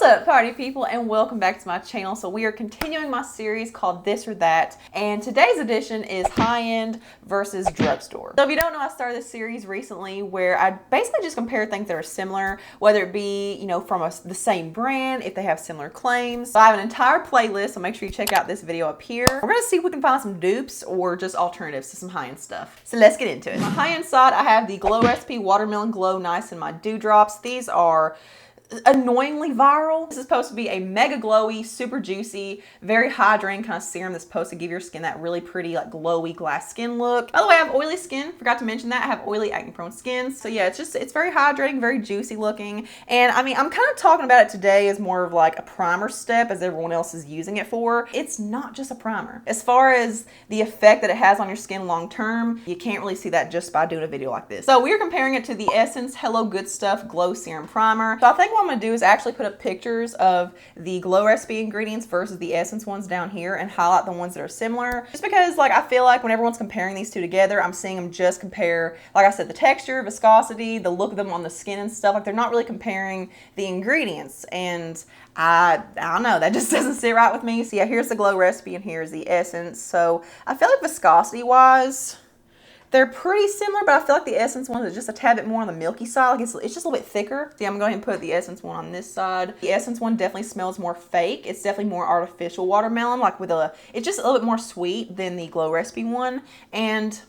What's up, party people, and welcome back to my channel. So we are continuing my series called This or That, and today's edition is high-end versus drugstore. So if you don't know, I started this series recently where I basically just compare things that are similar, whether it be, you know, from the same brand, if they have similar claims. So I have an entire playlist, so make sure you check out this video up here. We're gonna see if we can find some dupes or just alternatives to some high-end stuff. So let's get into it. On the high-end side, I have the Glow Recipe Watermelon Glow Nice in my Dewdrops. These are annoyingly viral. This is supposed to be a mega glowy, super juicy, very hydrating kind of serum that's supposed to give your skin that really pretty, like glowy glass skin look. By the way, I have oily skin. Forgot to mention that. I have oily, acne prone skin. So yeah, it's very hydrating, very juicy looking. And I mean, I'm kind of talking about it today as more of like a primer step as everyone else is using it for. It's not just a primer. As far as the effect that it has on your skin long term, you can't really see that just by doing a video like this. So we're comparing it to the Essence Hello Good Stuff Glow Serum Primer. So I think what I'm gonna do is actually put up pictures of the Glow Recipe ingredients versus the Essence ones down here and highlight the ones that are similar. Just because like I feel like when everyone's comparing these two together, I'm seeing them just compare, like I said, the texture, viscosity, the look of them on the skin and stuff. Like they're not really comparing the ingredients, and I don't know, that just doesn't sit right with me. So yeah, here's the Glow Recipe and here's the Essence. So I feel like viscosity wise, they're pretty similar, but I feel like the Essence one is just a tad bit more on the milky side. Like it's just a little bit thicker. See, I'm going to go ahead and put the Essence one on this side. The Essence one definitely smells more fake. It's definitely more artificial watermelon, like it's just a little bit more sweet than the Glow Recipe one. And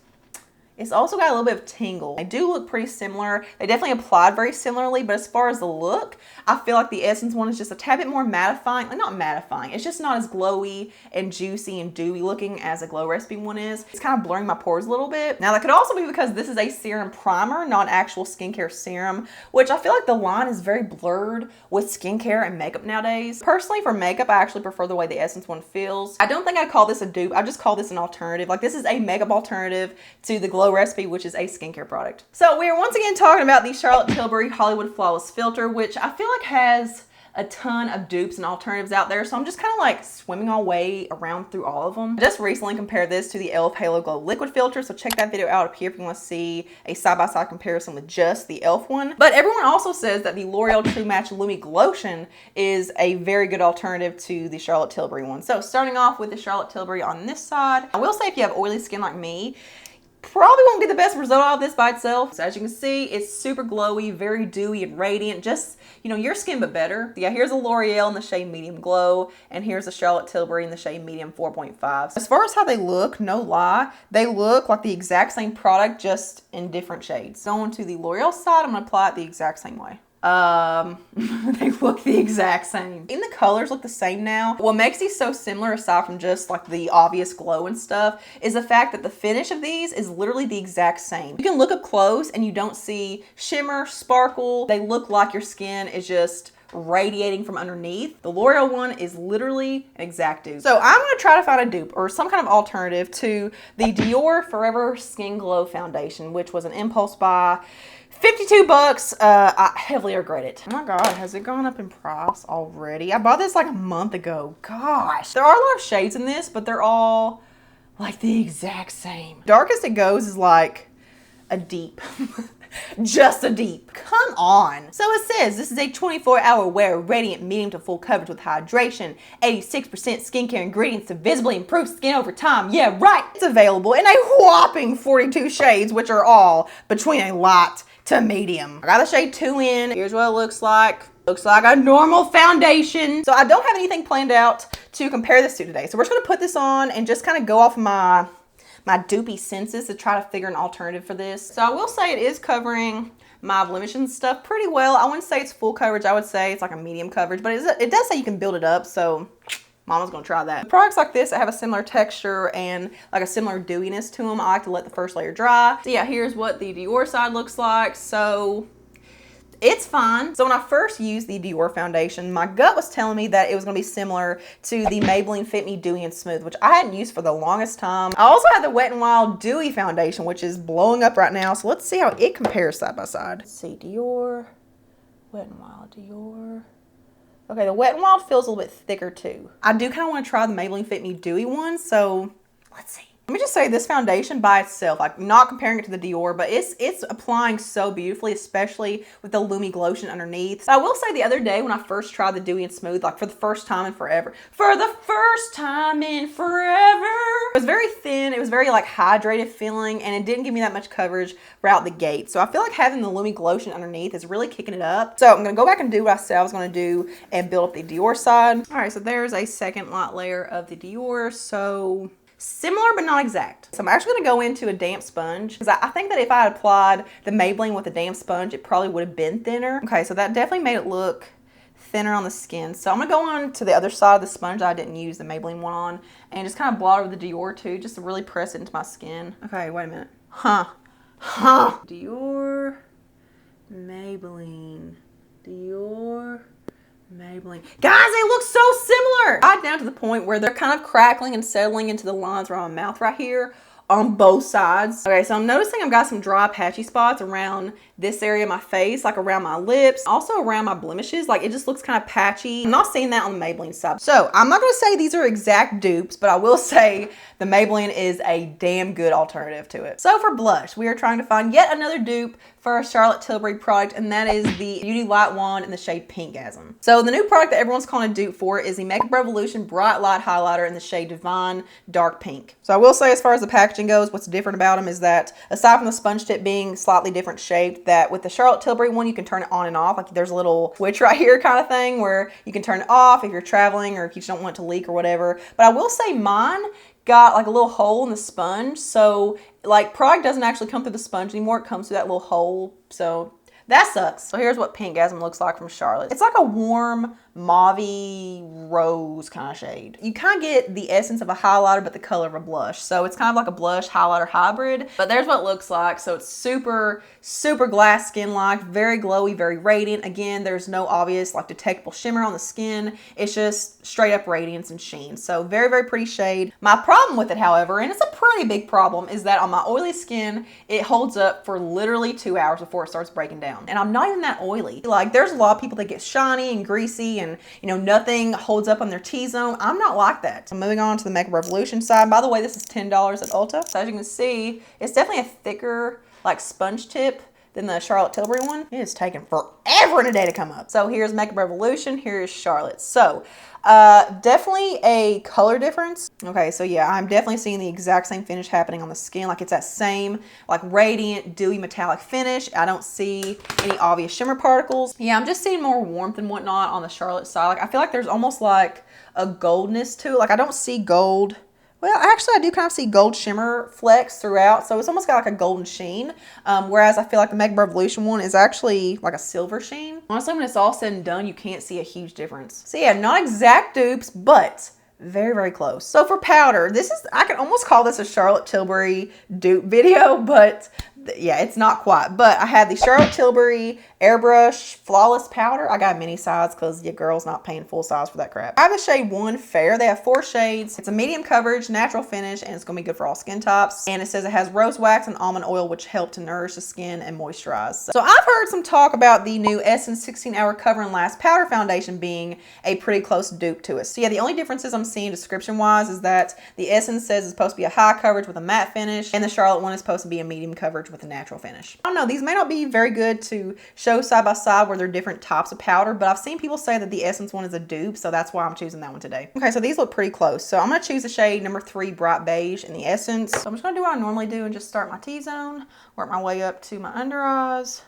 it's also got a little bit of tingle. They do look pretty similar. They definitely applied very similarly, but as far as the look, I feel like the Essence one is just a tad bit more mattifying. Like not mattifying, it's just not as glowy and juicy and dewy looking as a Glow Recipe one is. It's kind of blurring my pores a little bit. Now that could also be because this is a serum primer, not an actual skincare serum, which I feel like the line is very blurred with skincare and makeup nowadays. Personally, for makeup, I actually prefer the way the Essence one feels. I don't think I'd call this a dupe. I just call this an alternative. Like this is a makeup alternative to the Glow Recipe, which is a skincare product. So we are once again talking about the Charlotte Tilbury Hollywood Flawless Filter, which I feel like has a ton of dupes and alternatives out there. So I'm just kind of like swimming our way around through all of them. I just recently compared this to the e.l.f. Halo Glow Liquid Filter. So check that video out up here if you want to see a side-by-side comparison with just the e.l.f. one. But everyone also says that the L'Oreal True Match Lumi Glotion is a very good alternative to the Charlotte Tilbury one. So starting off with the Charlotte Tilbury on this side, I will say if you have oily skin like me, probably won't get the best result out of this by itself. So as you can see, it's super glowy, very dewy and radiant. Just, you know, your skin but better. Yeah, here's a L'Oreal in the shade Medium Glow, and here's a Charlotte Tilbury in the shade Medium 4.5. As far as how they look, no lie, they look like the exact same product, just in different shades. Going to the L'Oreal side, I'm gonna apply it the exact same way. They look the exact same. Even the colors look the same now. What makes these so similar, aside from just like the obvious glow and stuff, is the fact that the finish of these is literally the exact same. You can look up close and you don't see shimmer, sparkle. They look like your skin is just radiating from underneath. The L'Oreal one is literally an exact dupe. So I'm going to try to find a dupe or some kind of alternative to the Dior Forever Skin Glow Foundation, which was an impulse buy. 52 bucks. I heavily regret it. Oh my God, has it gone up in price already? I bought this like a month ago. Gosh. There are a lot of shades in this, but they're all like the exact same. Darkest it goes is like a deep. Just a deep. Come on. So it says this is a 24-hour wear, radiant, medium to full coverage with hydration, 86% skincare ingredients to visibly improve skin over time. Yeah, right. It's available in a whopping 42 shades, which are all between a light to medium. I got the shade 2 in. Here's what it looks like. Looks like a normal foundation. So I don't have anything planned out to compare this to today. So we're just gonna put this on and just kind of go off my dupey senses to try to figure an alternative for this. So I will say it is covering my blemishes stuff pretty well. I wouldn't say it's full coverage. I would say it's like a medium coverage, but it does say you can build it up. So Mama's gonna try that. Products like this that have a similar texture and like a similar dewiness to them, I like to let the first layer dry. So yeah, here's what the Dior side looks like. So it's fine. So when I first used the Dior foundation, my gut was telling me that it was gonna be similar to the Maybelline Fit Me Dewy and Smooth, which I hadn't used for the longest time. I also had the Wet n Wild Dewy foundation, which is blowing up right now. So let's see how it compares side by side. Let's see, Dior, Wet n Wild, Dior. Okay, the Wet n Wild feels a little bit thicker too. I do kind of want to try the Maybelline Fit Me Dewy one, so let's see. Let me just say this foundation by itself, like not comparing it to the Dior, but it's applying so beautifully, especially with the Lumi Glotion underneath. So I will say the other day when I first tried the Dewy and Smooth, like for the first time in forever, it was very thin. It was very like hydrated feeling, and it didn't give me that much coverage right out the gate. So I feel like having the Lumi Glotion underneath is really kicking it up. So I'm gonna go back and do what I said I was gonna do and build up the Dior side. All right, so there's a second light layer of the Dior. So similar but not exact. So I'm actually gonna go into a damp sponge because I think that if I had applied the Maybelline with a damp sponge, it probably would have been thinner. Okay, so that definitely made it look thinner on the skin. So I'm gonna go on to the other side of the sponge that I didn't use the Maybelline one on and just kind of blot over the Dior too, just to really press it into my skin. Okay, wait a minute. Dior, Maybelline, Dior, Maybelline. Guys, they look so similar. Right down to the point where they're kind of crackling and settling into the lines around my mouth right here on both sides. Okay, so I'm noticing I've got some dry patchy spots around this area of my face, like around my lips, also around my blemishes. Like it just looks kind of patchy. I'm not seeing that on the Maybelline side. So I'm not gonna say these are exact dupes, but I will say the Maybelline is a damn good alternative to it. So for blush, we are trying to find yet another dupe for a Charlotte Tilbury product, and that is the Beauty Light Wand in the shade Pinkgasm. So the new product that everyone's calling a dupe for is the Makeup Revolution Bright Light Highlighter in the shade Divine Dark Pink. So I will say, as far as the packaging goes, what's different about them is that aside from the sponge tip being slightly different shaped, that with the Charlotte Tilbury one, you can turn it on and off. Like there's a little switch right here kind of thing where you can turn it off if you're traveling or if you just don't want it to leak or whatever. But I will say mine got like a little hole in the sponge, so like product doesn't actually come through the sponge anymore. It comes through that little hole, so that sucks. So here's what Pinkgasm looks like from Charlotte. It's like a warm mauve-y rose kind of shade. You kind of get the essence of a highlighter but the color of a blush. So it's kind of like a blush highlighter hybrid, but there's what it looks like. So it's super, super glass skin-like, very glowy, very radiant. Again, there's no obvious like detectable shimmer on the skin. It's just straight up radiance and sheen. So very, very pretty shade. My problem with it, however, and it's a pretty big problem, is that on my oily skin, it holds up for literally 2 hours before it starts breaking down. And I'm not even that oily. Like there's a lot of people that get shiny and greasy and you know nothing holds up on their T-zone. I'm not like that. So moving on to the Makeup Revolution side. By the way, this is $10 at Ulta. So as you can see, it's definitely a thicker like sponge tip than the Charlotte Tilbury one. It is taking forever and a day to come up. So here's Makeup Revolution, here's Charlotte. So definitely a color difference. Okay, so yeah, I'm definitely seeing the exact same finish happening on the skin. Like it's that same like radiant, dewy, metallic finish. I don't see any obvious shimmer particles. Yeah, I'm just seeing more warmth and whatnot on the Charlotte side. Like I feel like there's almost like a goldness to it. Like I don't see gold. Well, actually, I do kind of see gold shimmer flecks throughout, so it's almost got like a golden sheen, whereas I feel like the Makeup Revolution one is actually like a silver sheen. Honestly, when it's all said and done, you can't see a huge difference. So yeah, not exact dupes, but very, very close. So for powder, this is, I can almost call this a Charlotte Tilbury dupe video, but yeah, it's not quite. But I had the Charlotte Tilbury Airbrush Flawless Powder. I got mini size because your girl's not paying full size for that crap. I have the shade 1 Fair. They have 4 shades. It's a medium coverage, natural finish, and it's going to be good for all skin types. And it says it has rose wax and almond oil, which help to nourish the skin and moisturize. So I've heard some talk about the new Essence 16-Hour Cover and Last Powder Foundation being a pretty close dupe to it. So yeah, the only differences I'm seeing description-wise is that the Essence says it's supposed to be a high coverage with a matte finish, and the Charlotte one is supposed to be a medium coverage with a natural finish. I don't know, these may not be very good to show side by side where they're different types of powder, but I've seen people say that the Essence one is a dupe, so that's why I'm choosing that one today. Okay, so these look pretty close. So I'm going to choose the shade number 3 Bright Beige in the Essence. So I'm just going to do what I normally do and just start my T-zone, work my way up to my under eyes,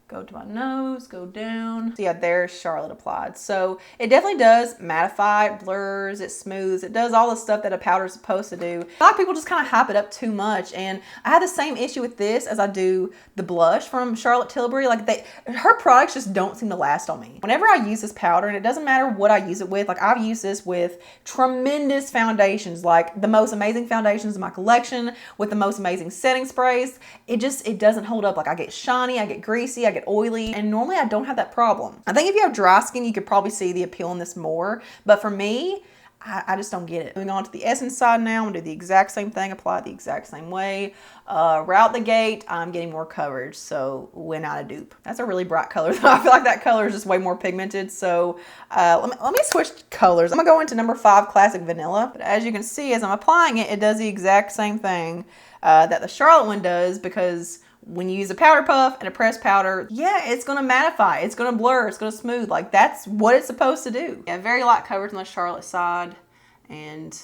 go to my nose, go down. So yeah, there's Charlotte applied. So it definitely does mattify, it blurs, it smooths, it does all the stuff that a powder is supposed to do. A lot of people just kind of hype it up too much, and I have the same issue with this as I do the blush from Charlotte Tilbury. Like her products just don't seem to last on me. Whenever I use this powder, and it doesn't matter what I use it with, like I've used this with tremendous foundations, like the most amazing foundations in my collection with the most amazing setting sprays. It doesn't hold up. Like I get shiny, I get greasy, I get oily, and normally I don't have that problem. I think if you have dry skin, you could probably see the appeal in this more, but for me, I just don't get it. Moving on to the Essence side now, I'm gonna do the exact same thing, apply it the exact same way. Right out the gate, I'm getting more coverage, so win out a dupe. That's a really bright color though. I feel like that color is just way more pigmented, so let me switch colors. I'm gonna go into number 5, Classic Vanilla. But as you can see, as I'm applying it, it does the exact same thing that the Charlotte one does, because when you use a powder puff and a pressed powder, yeah, it's gonna mattify, it's gonna blur, it's gonna smooth. Like, that's what it's supposed to do. Yeah, very light coverage on the Charlotte side and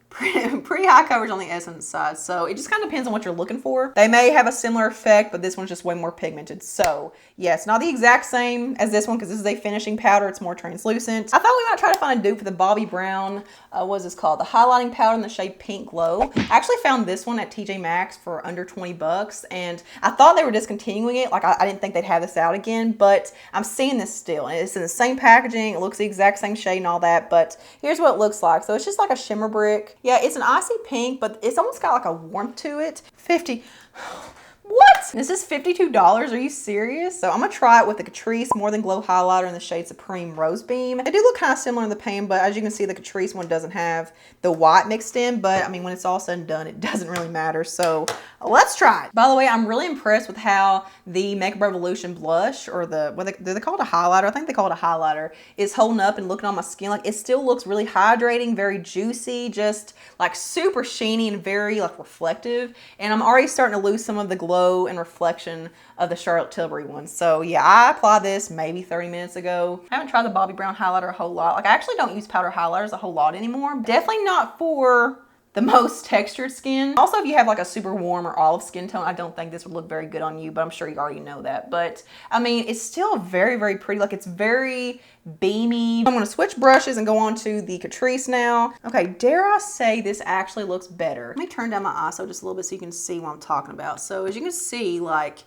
pretty high coverage on the Essence side. So it just kind of depends on what you're looking for. They may have a similar effect, but this one's just way more pigmented. So yeah, it's not the exact same as this one because this is a finishing powder. It's more translucent. I thought we might try to find a dupe for the Bobbi Brown, what is this called? The highlighting powder in the shade Pink Glow. I actually found this one at TJ Maxx for under 20 bucks, and I thought they were discontinuing it. Like, I didn't think they'd have this out again, but I'm seeing this still, and it's in the same packaging. It looks the exact same shade and all that, but here's what it looks like. So it's just like a shimmer brick. Yeah, it's an icy pink, but it's almost got like a warmth to it. 50. What? This is $52? Are you serious? So I'm gonna try it with the Catrice More Than Glow highlighter in the shade Supreme Rose Beam. They do look kind of similar in the pan, but as you can see, the Catrice one doesn't have the white mixed in, but I mean, when it's all said and done, it doesn't really matter. So let's try it. By the way, I'm really impressed with how the Makeup Revolution blush, or do they call it a highlighter? I think they call it a highlighter, is holding up and looking on my skin. Like, it still looks really hydrating, very juicy, just like super sheeny and very like reflective. And I'm already starting to lose some of the glow and reflection of the Charlotte Tilbury one. So yeah, I applied this maybe 30 minutes ago. I haven't tried the Bobbi Brown highlighter a whole lot. Like, I actually don't use powder highlighters a whole lot anymore. Definitely not for the most textured skin. Also, if you have like a super warm or olive skin tone, I don't think this would look very good on you, but I'm sure you already know that. But I mean, it's still very, very pretty. Like, it's very beamy. I'm gonna switch brushes and go on to the Catrice now. Okay, dare I say this actually looks better. Let me turn down my ISO just a little bit so you can see what I'm talking about. So as you can see, like,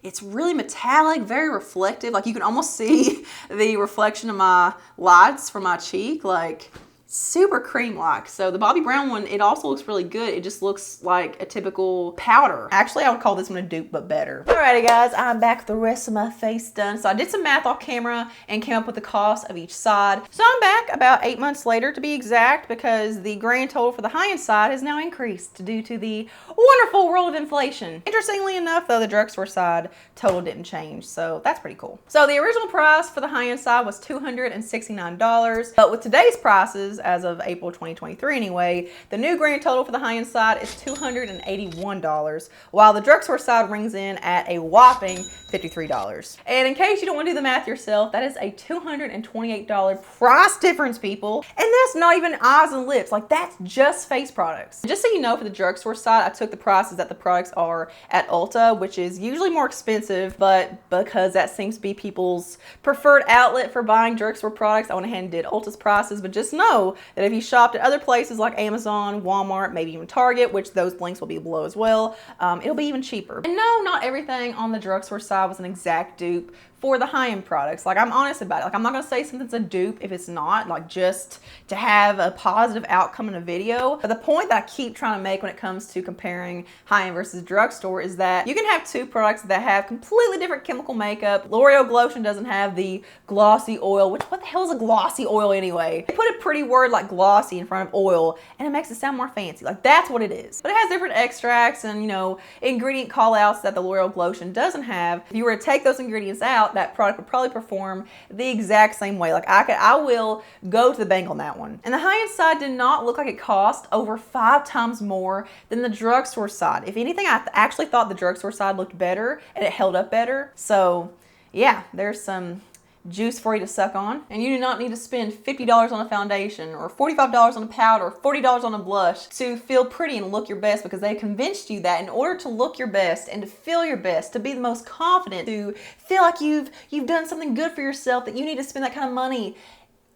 it's really metallic, very reflective. Like, you can almost see the reflection of my lights from my cheek. Like, super cream-like. So the Bobbi Brown one, it also looks really good. It just looks like a typical powder. Actually, I would call this one a dupe, but better. Alrighty guys, I'm back with the rest of my face done. So I did some math off camera and came up with the cost of each side. So I'm back about 8 months later to be exact, because the grand total for the high-end side has now increased due to the wonderful world of inflation. Interestingly enough though, the drugstore side total didn't change, so that's pretty cool. So the original price for the high-end side was $269, but with today's prices, as of April 2023 anyway, the new grand total for the high-end side is $281, while the drugstore side rings in at a whopping $53. And in case you don't want to do the math yourself, that is a $228 price difference, people. And that's not even eyes and lips. Like, that's just face products. Just so you know, for the drugstore side, I took the prices that the products are at Ulta, which is usually more expensive, but because that seems to be people's preferred outlet for buying drugstore products, I went ahead and did Ulta's prices. But just know that if you shopped at other places like Amazon, Walmart, maybe even Target, which those links will be below as well, it'll be even cheaper. And no, not everything on the drugstore side was an exact dupe for the high-end products. Like, I'm honest about it. Like, I'm not gonna say something's a dupe if it's not, like, just to have a positive outcome in a video. But the point that I keep trying to make when it comes to comparing high-end versus drugstore is that you can have two products that have completely different chemical makeup. L'Oreal Glotion doesn't have the glossy oil, which, what the hell is a glossy oil anyway? They put a pretty word like glossy in front of oil and it makes it sound more fancy. Like, that's what it is. But it has different extracts and, you know, ingredient call-outs that the L'Oreal Glotion doesn't have. If you were to take those ingredients out, that product would probably perform the exact same way. Like, I will go to the bank on that one. And the high-end side did not look like it cost over 5 times more than the drugstore side. If anything, I actually thought the drugstore side looked better and it held up better. So yeah, there's some juice for you to suck on. And you do not need to spend $50 on a foundation or $45 on a powder or $40 on a blush to feel pretty and look your best, because they convinced you that in order to look your best and to feel your best, to be the most confident, to feel like you've done something good for yourself, that you need to spend that kind of money.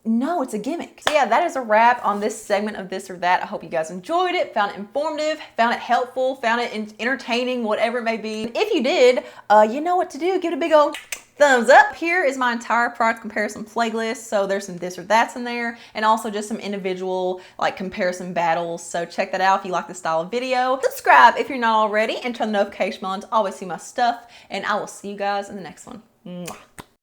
No, it's a gimmick. So yeah, that is a wrap on this segment of This or That. I hope you guys enjoyed it, found it informative, found it helpful, found it entertaining, whatever it may be. If you did, you know what to do. Give it a big old thumbs up. Here is my entire product comparison playlist. So there's some This or That's in there, and also just some individual like comparison battles. So check that out if you like this style of video. Subscribe if you're not already, and turn the notification bell on to always see my stuff. And I will see you guys in the next one. Mwah.